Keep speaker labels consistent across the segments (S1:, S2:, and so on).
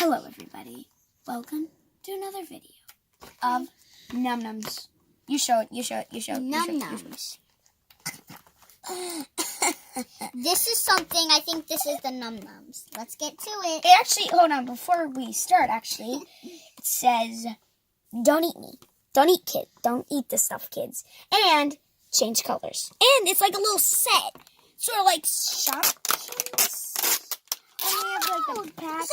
S1: Hello everybody, welcome to another video of Num Nums. You show it.
S2: Num Nums. This is something, I think this is the Num Nums. Let's get to it.
S1: It actually, hold on, before we start it says, don't eat me. Don't eat kid. Don't eat this stuff, kids. And change colors. And it's like a little set. Sort of like Shopkins. And we have like the pack. The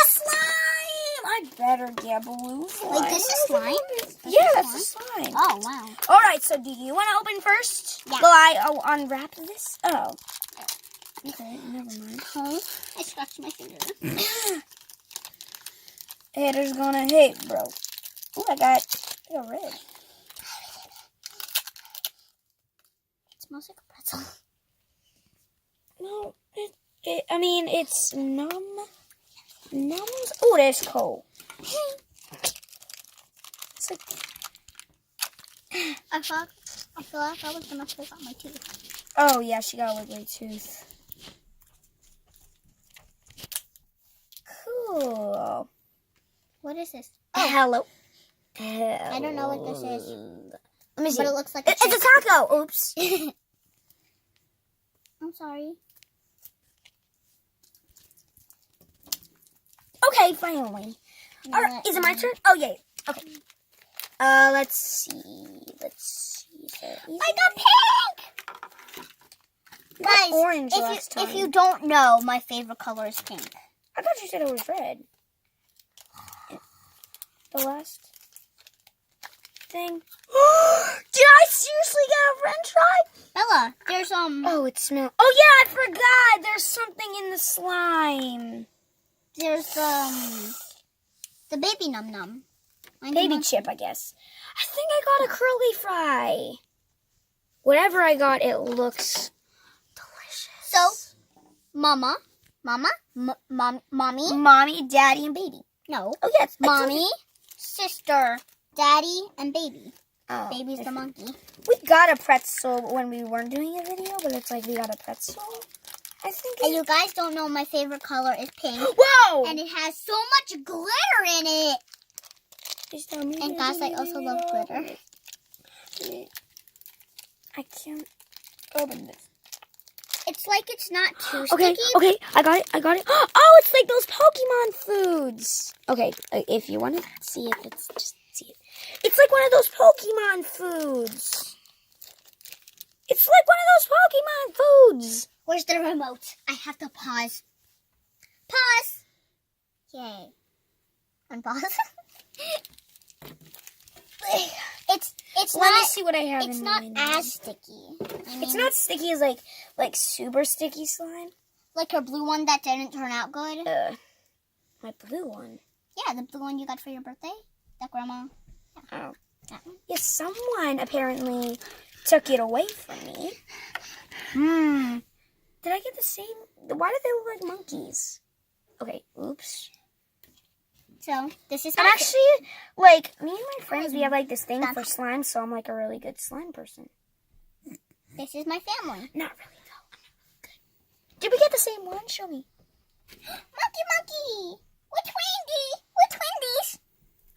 S1: slime! I better get blue slime.
S2: Wait, this is slime?
S1: Yeah, that's the slime.
S2: Oh, wow.
S1: Alright, so do you want to open first?
S2: Yeah.
S1: Will I unwrap this? Oh. Okay, never mind.
S2: Huh? I scratched my finger.
S1: Haters gonna hate, bro. Ooh, I got red.
S2: It smells like a pretzel.
S1: No, it's Nums. Oh, that's cool. It's like,
S2: I feel like I was gonna pick out my tooth.
S1: oh yeah, she got a wiggly tooth. Cool.
S2: What is this?
S1: Oh, hello.
S2: I don't know what this is.
S1: Let me see.
S2: But it looks like
S1: it's a taco. Oops.
S2: I'm sorry.
S1: Okay, finally. All right, is it my turn? Oh, yeah. Okay. Let's see.
S2: I got pink! Guys,
S1: orange last time.
S2: if you don't know, my favorite color is pink.
S1: I thought you said it was red. The last thing. Did I seriously get a French fry?
S2: Bella, there's
S1: Oh, it smells. Oh yeah, I forgot. There's something in the slime.
S2: there's the baby Num Num.
S1: Baby chip, I guess. I think I got a curly fry. Whatever I got, it looks delicious.
S2: So, mommy,
S1: mommy, daddy, and baby.
S2: no,
S1: Oh yes,
S2: mommy, sister, daddy, and baby.
S1: Oh,
S2: Baby's the monkey.
S1: we got a pretzel when we weren't doing a video, but it's like we got a pretzel. I think.
S2: And you guys don't know my favorite color is pink.
S1: Whoa!
S2: And it has so much glitter in it. And guys, I also love glitter.
S1: I can't open this.
S2: It's like it's not too
S1: Okay,
S2: sticky.
S1: okay, I got it. Oh, it's like those Pokemon foods. Okay, if you want to see it, let's just see it. It's like one of those Pokemon foods. It's like one of those Pokemon foods.
S2: Where's the remote? I have to pause. Pause. Yay. Unpause. It's
S1: Let me
S2: not.
S1: see what I have
S2: It's
S1: in
S2: not
S1: mine.
S2: as sticky. I mean,
S1: It's not sticky as like super sticky slime.
S2: like her blue one that didn't turn out good.
S1: My blue one.
S2: Yeah, the blue one you got for your birthday. That grandma.
S1: Oh.
S2: That one.
S1: Yes, someone apparently took it away from me. Did I get the same? Why do they look like monkeys? Okay, oops.
S2: So this is.
S1: I'm actually, like, me and my friends, we have, like, this thing for slime, so I'm, like, a really good slime person.
S2: This is my family.
S1: Not really, though. I'm not really good. Did we get the same one? Show me.
S2: Monkey. We're twinsies.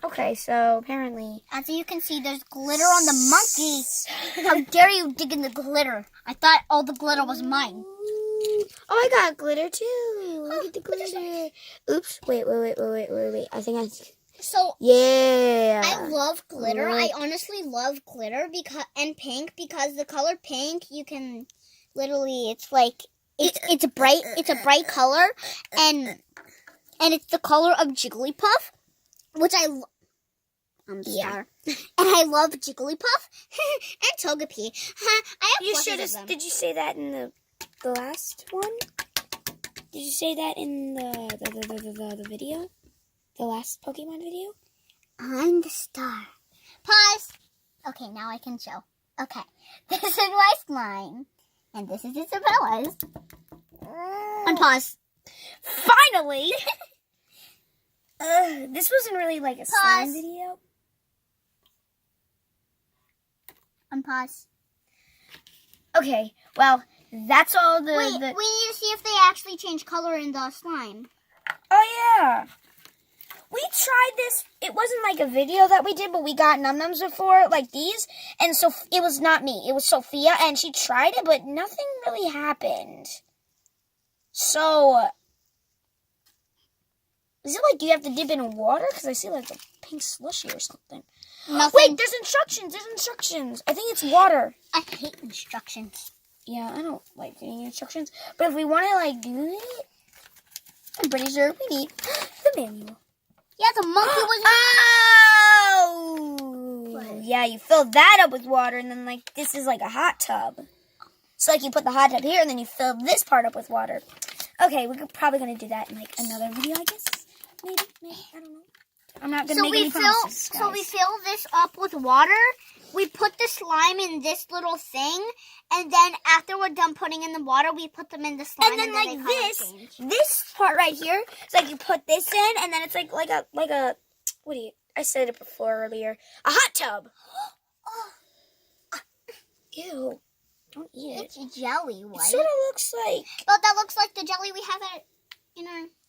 S1: Okay, so apparently.
S2: As you can see, there's glitter on the monkey. How dare you dig in the glitter? I thought all the glitter was mine.
S1: Oh, I got glitter too. Look at the glitter. Oops. Wait. I think I.
S2: So
S1: Yeah.
S2: I love glitter.
S1: Right.
S2: I honestly love glitter and pink because the color pink you can literally it's like it's a bright color and it's the color of Jigglypuff, which I'm
S1: Yeah.
S2: and I love Jigglypuff and Togepi. I have
S1: You
S2: plushies
S1: should
S2: of
S1: have.
S2: them.
S1: Did you say that in the last one? Did you say that in the video? The last Pokemon video?
S2: I'm the star. Pause. Okay, now I can show. Okay, this is my slime, and this is Isabella's. Unpause.
S1: Finally! This wasn't really like a slime
S2: Pause.
S1: video.
S2: Unpause.
S1: Okay, well, that's all the...
S2: Wait, we need to see if they actually change color in the slime.
S1: Oh, yeah. we tried this. It wasn't like a video that we did, but we got Num Nums before, like these. And so it was not me. It was Sophia, and she tried it, but nothing really happened. So, is it like you have to dip in water? Because I see like a pink slushy or something.
S2: Nothing.
S1: Wait, there's instructions. There's instructions. I think it's water.
S2: I hate instructions.
S1: Yeah, I don't like reading instructions. But if we want to like do it, I'm pretty sure we need the manual.
S2: Yeah, the monkey was.
S1: Oh!
S2: What?
S1: Yeah, you fill that up with water, and then like this is like a hot tub. So like you put the hot tub here, and then you fill this part up with water. Okay, we're probably gonna do that in like another video, I guess. Maybe, I don't know. I'm not gonna make any promises, guys.
S2: So we fill this up with water. We put the slime in this little thing, and then after we're done putting in the water, we put them in the slime.
S1: And then
S2: they
S1: like
S2: color change.
S1: this part right here, it's like you put this in, and then it's like a what do you? I said it before earlier. A hot tub. Ew! Don't eat it.
S2: It's jelly,
S1: It
S2: right?
S1: sort of looks like.
S2: But that looks like the jelly we have at,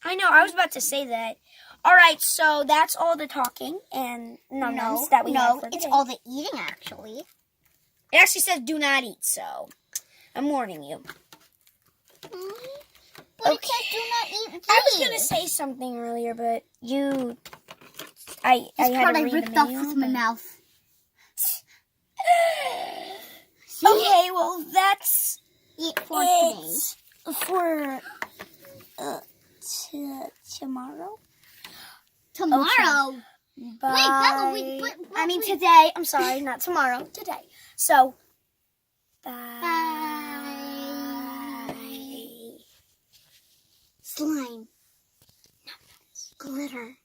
S1: I know. I was about to say that. All right, so that's all the talking and nums that we have for
S2: it's
S1: today.
S2: all the eating actually.
S1: It actually says do not eat, so I'm warning you.
S2: But
S1: Okay.
S2: it says do not eat these.
S1: I was gonna say something earlier, but I
S2: This
S1: had
S2: part
S1: to
S2: I
S1: read
S2: ripped
S1: the
S2: off
S1: manual,
S2: with my
S1: but-
S2: mouth.
S1: Okay, well that's
S2: Eat for today.
S1: it for tomorrow.
S2: Tomorrow.
S1: Bye.
S2: Wait, but
S1: I mean today. I'm sorry, not tomorrow. Today. So, bye.
S2: Slime. Glitter.